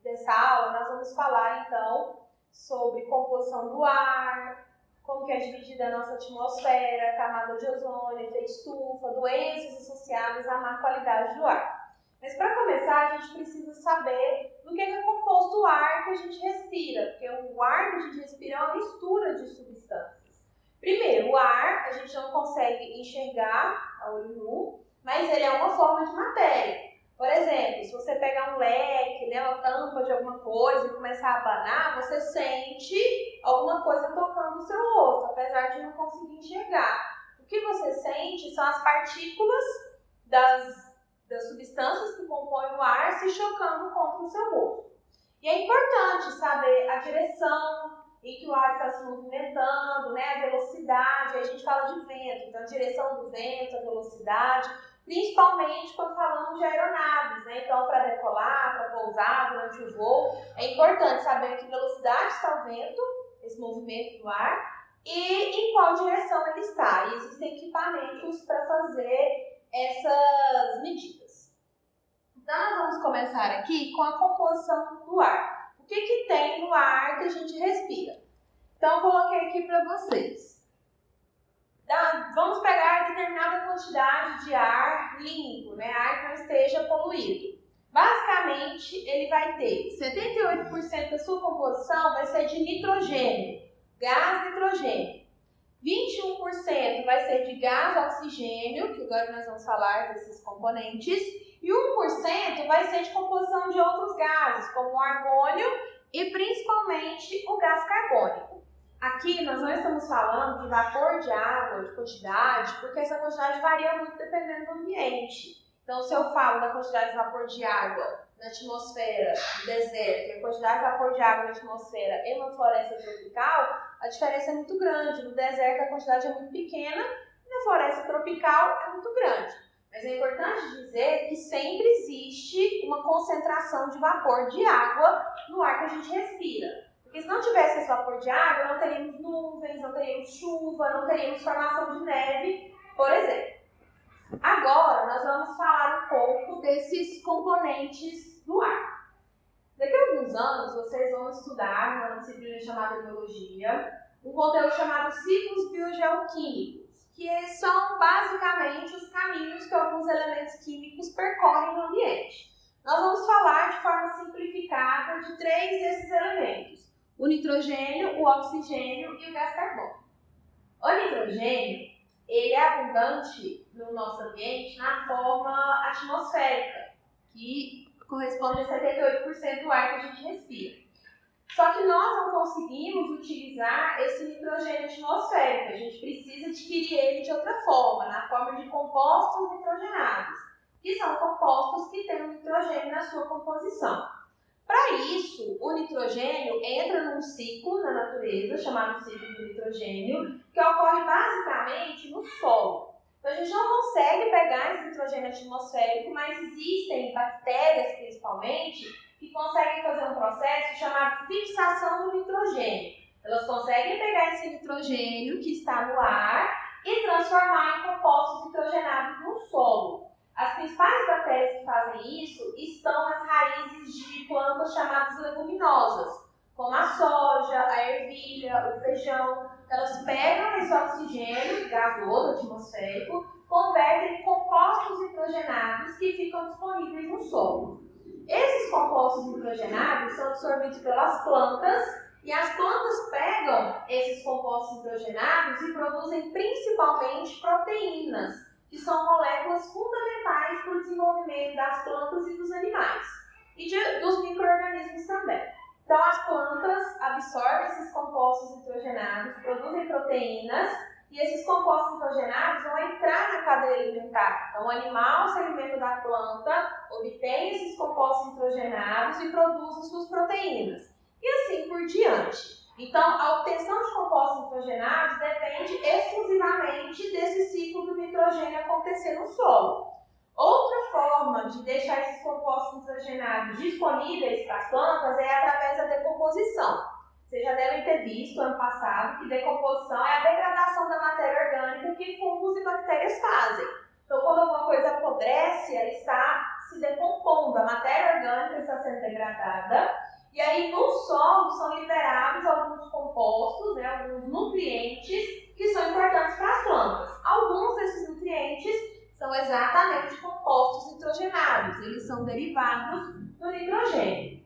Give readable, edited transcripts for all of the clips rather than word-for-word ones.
dessa aula, nós vamos falar, então, sobre composição do ar, como que é dividida a nossa atmosfera, camada de ozônio, efeito estufa, doenças associadas à má qualidade do ar. Mas para começar, a gente precisa saber do que é composto o ar que a gente respira, porque o ar que a gente respira é uma mistura de substâncias. Primeiro, o ar a gente não consegue enxergar a olho nu, mas ele é uma forma de matéria. Por exemplo, se você pegar um leque, né, uma tampa de alguma coisa e começar a abanar, você sente alguma coisa tocando o seu rosto, apesar de não conseguir enxergar. O que você sente são as partículas das substâncias que compõem o ar se chocando contra o seu rosto. E é importante saber a direção em que o ar está se movimentando, né, a velocidade, aí a gente fala de vento, então a direção do vento, a velocidade, principalmente quando falamos de aeronaves, né? Então, para decolar, para pousar durante o voo, é importante saber a que velocidade está o vento, esse movimento do ar, e em qual direção ele está. E existem equipamentos para fazer essas medidas. Então, nós vamos começar aqui com a composição do ar. O que tem no ar que a gente respira? Então, eu coloquei aqui para vocês. Vamos pegar determinada quantidade de ar limpo, né? Ar que não esteja poluído. Basicamente, ele vai ter 78% da sua composição vai ser de nitrogênio, gás nitrogênio. 21% vai ser de gás oxigênio, que agora nós vamos falar desses componentes. E 1% vai ser de composição de outros gases, como o argônio e principalmente o gás carbônico. Aqui nós não estamos falando de vapor de água, de quantidade, porque essa quantidade varia muito dependendo do ambiente. Então, se eu falo da quantidade de vapor de água na atmosfera do deserto e a quantidade de vapor de água na atmosfera em uma floresta tropical, a diferença é muito grande. No deserto a quantidade é muito pequena e na floresta tropical é muito grande. Mas é importante dizer que sempre existe uma concentração de vapor de água no ar que a gente respira. Porque se não tivesse esse vapor de água, não teríamos nuvens, não teríamos chuva, não teríamos formação de neve, por exemplo. Agora, nós vamos falar um pouco desses componentes do ar. Daqui a alguns anos, vocês vão estudar numa disciplina chamada Biologia, um conteúdo chamado Ciclos Biogeoquímicos, que são basicamente os caminhos que alguns elementos químicos percorrem no ambiente. Nós vamos falar de forma simplificada de 3 desses elementos: o nitrogênio, o oxigênio e o gás carbônico. O nitrogênio, ele é abundante no nosso ambiente na forma atmosférica, que corresponde a 78% do ar que a gente respira. Só que nós não conseguimos utilizar esse nitrogênio atmosférico, a gente precisa adquirir ele de outra forma, na forma de compostos nitrogenados, que são compostos que têm o nitrogênio na sua composição. Para isso, o nitrogênio entra num ciclo na natureza, chamado ciclo do nitrogênio, que ocorre basicamente no solo. Então, a gente não consegue pegar esse nitrogênio atmosférico, mas existem bactérias, principalmente, que conseguem fazer um processo chamado fixação do nitrogênio. Elas conseguem pegar esse nitrogênio que está no ar e transformar em compostos nitrogenados no solo. As principais bactérias que fazem isso estão nas raízes de plantas chamadas leguminosas, como a soja, a ervilha, o feijão. Elas pegam esse oxigênio gasoso atmosférico, convertem em compostos nitrogenados que ficam disponíveis no solo. Esses compostos nitrogenados são absorvidos pelas plantas e as plantas pegam esses compostos nitrogenados e produzem principalmente proteínas, que são moléculas fundamentais para o desenvolvimento das plantas e dos animais, e dos micro-organismos também. Então, as plantas absorvem esses compostos nitrogenados, produzem proteínas, e esses compostos nitrogenados vão entrar na cadeia alimentar. Então, o animal se alimenta da planta, obtém esses compostos nitrogenados e produz as suas proteínas. E assim por diante. Então, a obtenção de compostos nitrogenados depende exclusivamente desse ciclo do nitrogênio acontecer no solo. Outra forma de deixar esses compostos nitrogenados disponíveis para as plantas é através da decomposição. Vocês já devem ter visto ano passado que decomposição é a degradação da matéria orgânica que fungos e bactérias fazem. Então, quando alguma coisa apodrece, ela está se se decompondo, a matéria orgânica está sendo degradada, e aí no solo são liberados alguns compostos, né, alguns nutrientes que são importantes para as plantas. Alguns desses nutrientes são exatamente compostos nitrogenados, eles são derivados do nitrogênio.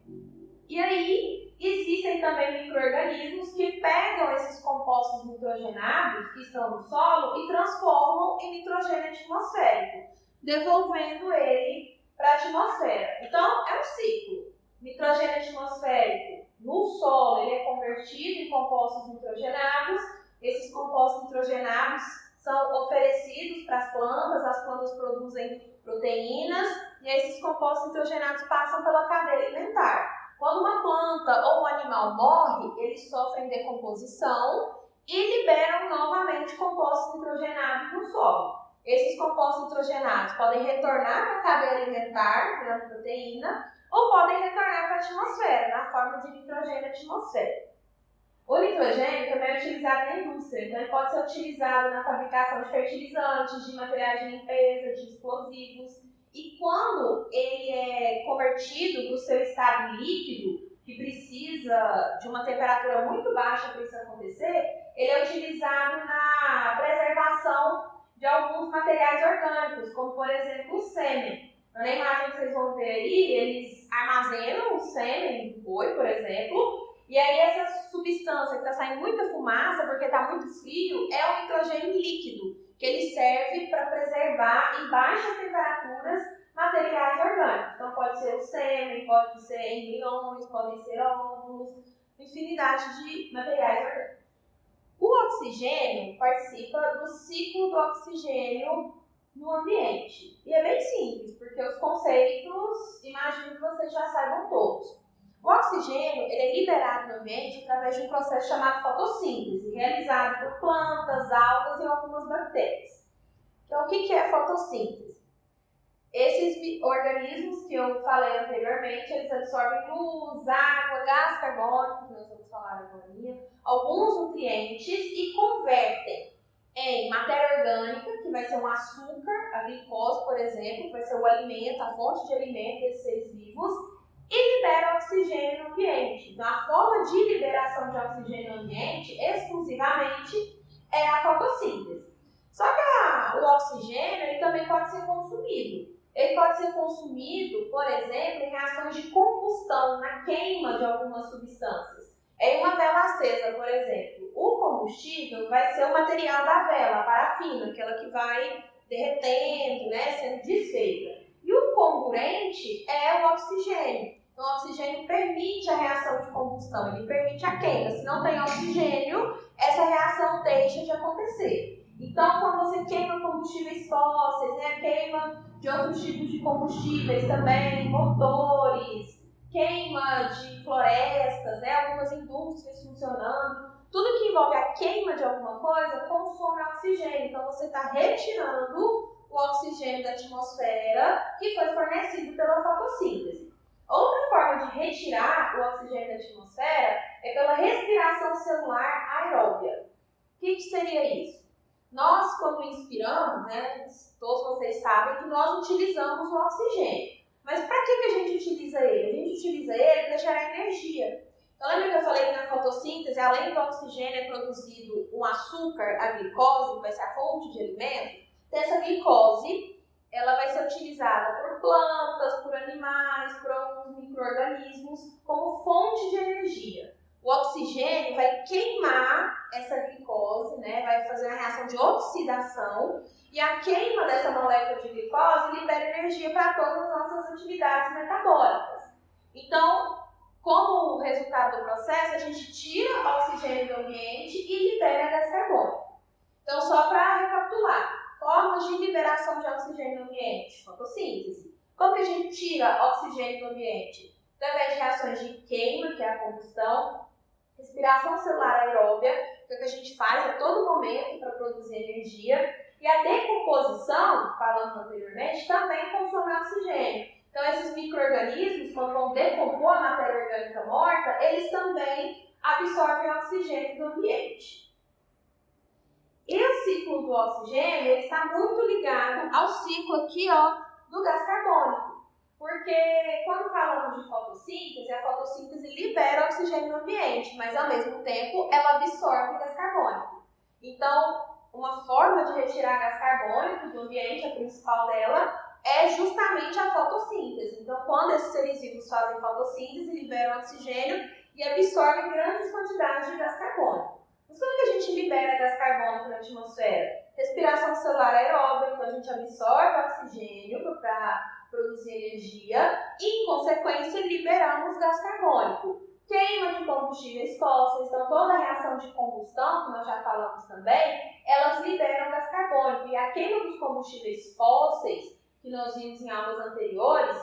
E aí existem também micro-organismos que pegam esses compostos nitrogenados que estão no solo e transformam em nitrogênio atmosférico, devolvendo ele para a atmosfera. Então, é um ciclo. Nitrogênio atmosférico no solo ele é convertido em compostos nitrogenados. Esses compostos nitrogenados são oferecidos para as plantas produzem proteínas e esses compostos nitrogenados passam pela cadeia alimentar. Quando uma planta ou um animal morre, eles sofrem decomposição e liberam novamente compostos nitrogenados no solo. Esses compostos nitrogenados podem retornar para a cadeia alimentar, virando proteína, ou podem retornar para a atmosfera, na forma de nitrogênio atmosférico. O nitrogênio também é utilizado na indústria, então ele pode ser utilizado na fabricação de fertilizantes, de materiais de limpeza, de explosivos. E quando ele é convertido para o seu estado líquido, que precisa de uma temperatura muito baixa para isso acontecer, ele é utilizado na preservação de alguns materiais orgânicos, como por exemplo o sêmen. Na imagem que vocês vão ver aí, eles armazenam o sêmen do boi, por exemplo, e aí essa substância que está saindo muita fumaça, porque está muito frio, é o nitrogênio líquido, que ele serve para preservar em baixas temperaturas materiais orgânicos. Então pode ser o sêmen, pode ser embriões, podem ser óvulos, infinidade de materiais orgânicos. O oxigênio participa do ciclo do oxigênio no ambiente. E é bem simples, porque os conceitos, imagino que vocês já saibam todos. O oxigênio ele é liberado no ambiente através de um processo chamado fotossíntese, realizado por plantas, algas e algumas bactérias. Então, o que é fotossíntese? Esses organismos que eu falei anteriormente, eles absorvem luz, água, gás carbônico, que nós vamos falar agora, alguns nutrientes e convertem em matéria orgânica, que vai ser um açúcar, a glicose, por exemplo, que vai ser o alimento, a fonte de alimento desses seres vivos, e libera oxigênio no ambiente. Então, a forma de liberação de oxigênio no ambiente, exclusivamente, é a fotossíntese. Só que o oxigênio ele também pode ser consumido. Ele pode ser consumido, por exemplo, em reações de combustão, na queima de algumas substâncias. Em uma vela acesa, por exemplo, o combustível vai ser o material da vela, a parafina, aquela que vai derretendo, né, sendo desfeita. E o comburente é o oxigênio. Então, o oxigênio permite a reação de combustão, ele permite a queima. Se não tem oxigênio, essa reação deixa de acontecer. Então, quando você queima combustíveis fósseis, né, queima de outros tipos de combustíveis também, motores, queima de florestas, né, algumas indústrias funcionando, tudo que envolve a queima de alguma coisa consome oxigênio. Então, você está retirando o oxigênio da atmosfera que foi fornecido pela fotossíntese. Outra forma de retirar o oxigênio da atmosfera é pela respiração celular aeróbia. O que seria isso? Nós, quando inspiramos, né, todos vocês sabem que nós utilizamos o oxigênio. Mas para que a gente utiliza ele? A gente utiliza ele para gerar energia. Então, lembra que eu falei que na fotossíntese, além do oxigênio, é produzido um açúcar, a glicose, que vai ser a fonte de alimento. Essa glicose ela vai ser utilizada por plantas, por animais, por alguns micro-organismos, como fonte de energia. O oxigênio vai queimar essa glicose, né? Vai fazer uma reação de oxidação, e a queima dessa molécula de glicose libera energia para todas as nossas atividades metabólicas. Então, como resultado do processo, a gente tira o oxigênio do ambiente e libera gás carbônico. Então, só para recapitular, formas de liberação de oxigênio no ambiente, fotossíntese. Como que a gente tira oxigênio do ambiente? Através de reações de queima, que é a combustão, respiração celular aeróbia, que é o que a gente faz a todo momento para produzir energia, e a decomposição, falando anteriormente, também consome oxigênio. Então, esses micro-organismos, quando vão decompor a matéria orgânica morta, eles também absorvem oxigênio do ambiente. E o ciclo do oxigênio ele está muito ligado ao ciclo aqui, ó, do gás carbônico. Porque quando falamos de fotossíntese, a fotossíntese libera oxigênio no ambiente, mas ao mesmo tempo ela absorve gás carbônico. Então, uma forma de retirar gás carbônico do ambiente, a principal dela, é justamente a fotossíntese. Então, quando esses seres vivos fazem fotossíntese, liberam oxigênio e absorvem grandes quantidades de gás carbônico. Mas como que a gente libera gás carbônico na atmosfera? Respiração celular aeróbica, então a gente absorve oxigênio para produzir energia e, em consequência, liberamos gás carbônico. Queima de combustíveis fósseis, então toda a reação de combustão, que nós já falamos também, elas liberam gás carbônico. E a queima dos combustíveis fósseis, que nós vimos em aulas anteriores,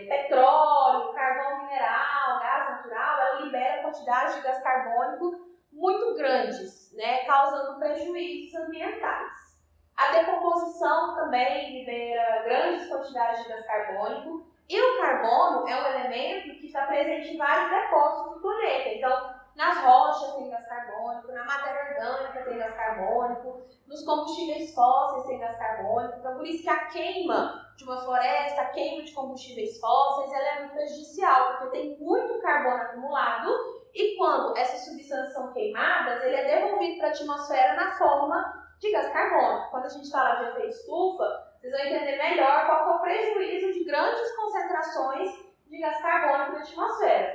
petróleo, carvão mineral, gás natural, ela libera quantidades de gás carbônico muito grandes, né, causando prejuízos ambientais. A decomposição também libera grandes quantidades de gás carbônico e o carbono é um elemento que está presente em vários depósitos do planeta. Então, nas rochas tem gás carbônico, na matéria orgânica tem gás carbônico, nos combustíveis fósseis tem gás carbônico. Então, por isso que a queima de uma floresta, a queima de combustíveis fósseis, ela é muito prejudicial, porque tem muito carbono acumulado e quando essas substâncias são queimadas, ele é devolvido para a atmosfera na forma de gás carbônico. Quando a gente fala de efeito estufa, vocês vão entender melhor qual é o prejuízo de grandes concentrações de gás carbônico na atmosfera.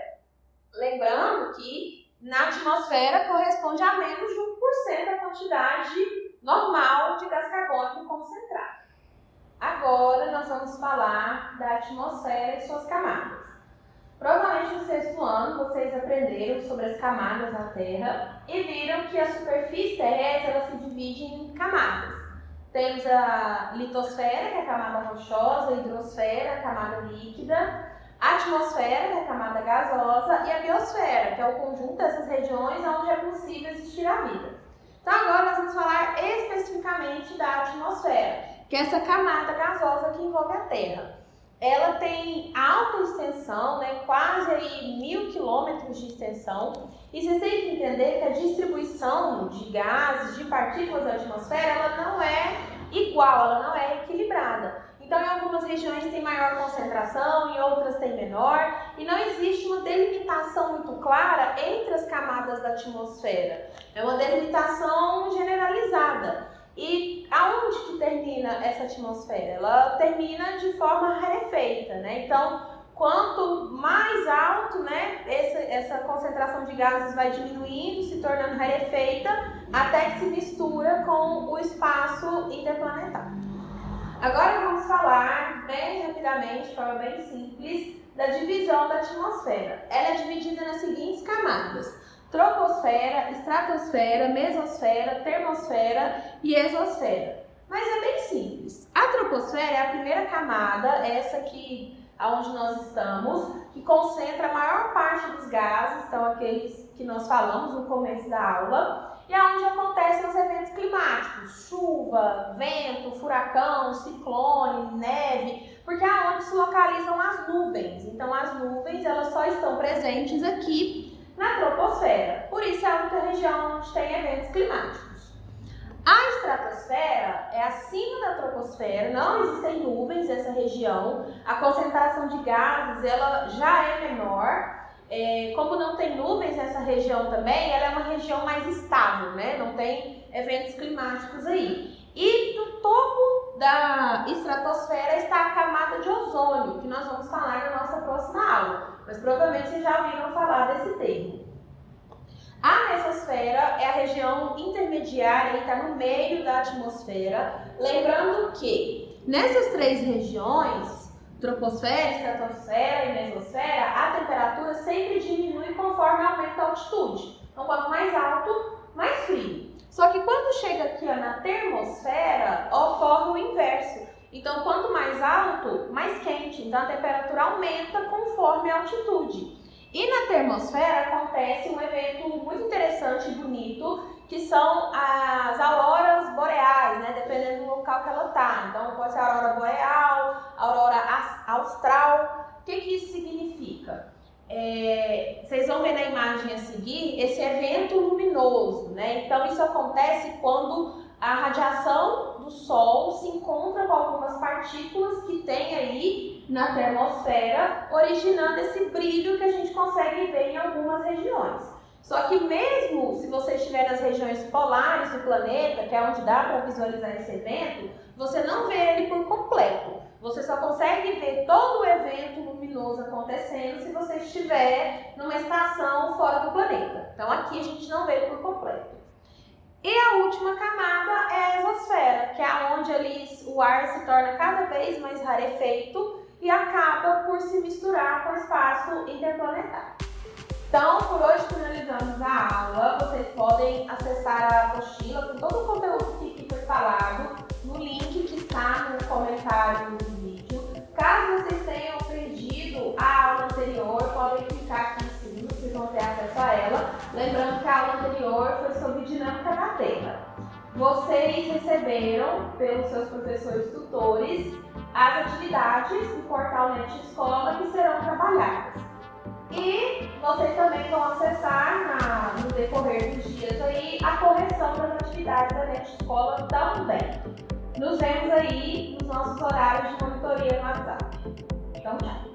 Lembrando que na atmosfera corresponde a menos de 1% da quantidade normal de gás carbônico concentrado. Agora nós vamos falar da atmosfera e suas camadas. Provavelmente no sexto ano vocês aprenderam sobre as camadas da Terra e viram que a superfície terrestre ela se divide em camadas. Temos a litosfera, que é a camada rochosa, a hidrosfera, a camada líquida, a atmosfera, que é a camada gasosa, e a biosfera, que é o conjunto dessas regiões onde é possível existir a vida. Então agora nós vamos falar especificamente da atmosfera, que é essa camada gasosa que envolve a Terra. Ela tem alta extensão, né, quase aí 1.000 quilômetros de extensão, e vocês têm que entender que a distribuição de gases, de partículas da atmosfera, ela não é igual, ela não é equilibrada. Então, em algumas regiões tem maior concentração, em outras tem menor, e não existe uma delimitação muito clara entre as camadas da atmosfera. É uma delimitação generalizada. E aonde que termina essa atmosfera? Ela termina de forma rarefeita, né? Então, quanto mais alto, né, essa concentração de gases vai diminuindo, se tornando rarefeita, até que se mistura com o espaço interplanetário. Agora vamos falar bem rapidamente, de forma bem simples, da divisão da atmosfera. Ela é dividida nas seguintes camadas: troposfera, estratosfera, mesosfera, termosfera e exosfera. Mas é bem simples. A troposfera é a primeira camada, essa aqui onde nós estamos, que concentra a maior parte dos gases, então aqueles que nós falamos no começo da aula, e é onde acontecem os eventos climáticos, chuva, vento, furacão, ciclone, neve, porque é onde se localizam as nuvens. Então as nuvens elas só estão presentes aqui na troposfera, por isso é a única região onde tem eventos climáticos. A estratosfera é acima da troposfera, não existem nuvens nessa região, a concentração de gases ela já é menor, como não tem nuvens nessa região também, ela é uma região mais estável, né? Não tem eventos climáticos aí. E no topo da estratosfera está a camada de ozônio, que nós vamos falar na nossa próxima aula, mas provavelmente vocês já ouviram falar desse termo. A mesosfera é a região intermediária e está no meio da atmosfera, lembrando que nessas três regiões, troposfera, estratosfera e mesosfera, a temperatura sempre diminui conforme aumenta a altitude. Então, quanto mais alto, mais frio. Só que quando chega aqui na termosfera, ocorre o inverso. Então, quanto mais alto, mais quente. Então, a temperatura aumenta conforme a altitude. E na termosfera acontece um evento muito interessante e bonito, que são as auroras boreais, né? Dependendo do local que ela está. Então, pode ser a aurora boreal, aurora austral. O que isso significa? Vocês vão ver na imagem a seguir esse evento luminoso, né? Então, isso acontece quando a radiação do Sol se encontra com algumas partículas que tem aí na termosfera, originando esse brilho que a gente consegue ver em algumas regiões. Só que mesmo se você estiver nas regiões polares do planeta, que é onde dá para visualizar esse evento, você não vê ele por completo. Você só consegue ver todo o evento luminoso acontecendo se você estiver numa estação fora do planeta. Então aqui a gente não vê ele por completo. E a última camada é a exosfera, que é onde ali o ar se torna cada vez mais rarefeito e acaba por se misturar com o espaço interplanetário. Então, por hoje finalizamos a aula. Vocês podem acessar a apostila com todo o conteúdo que foi falado no link que está no comentário do vídeo. Caso vocês tenham perdido a aula anterior, podem clicar aqui em cima, vocês vão ter acesso a ela. Lembrando que a aula anterior foi sobre dinâmica da Terra. Vocês receberam, pelos seus professores tutores, as atividades do portal NET Escola que serão trabalhadas. E vocês também vão acessar no decorrer dos dias aí a correção das atividades da NET Escola também. Nos vemos aí nos nossos horários de monitoria no WhatsApp. Então, tchau!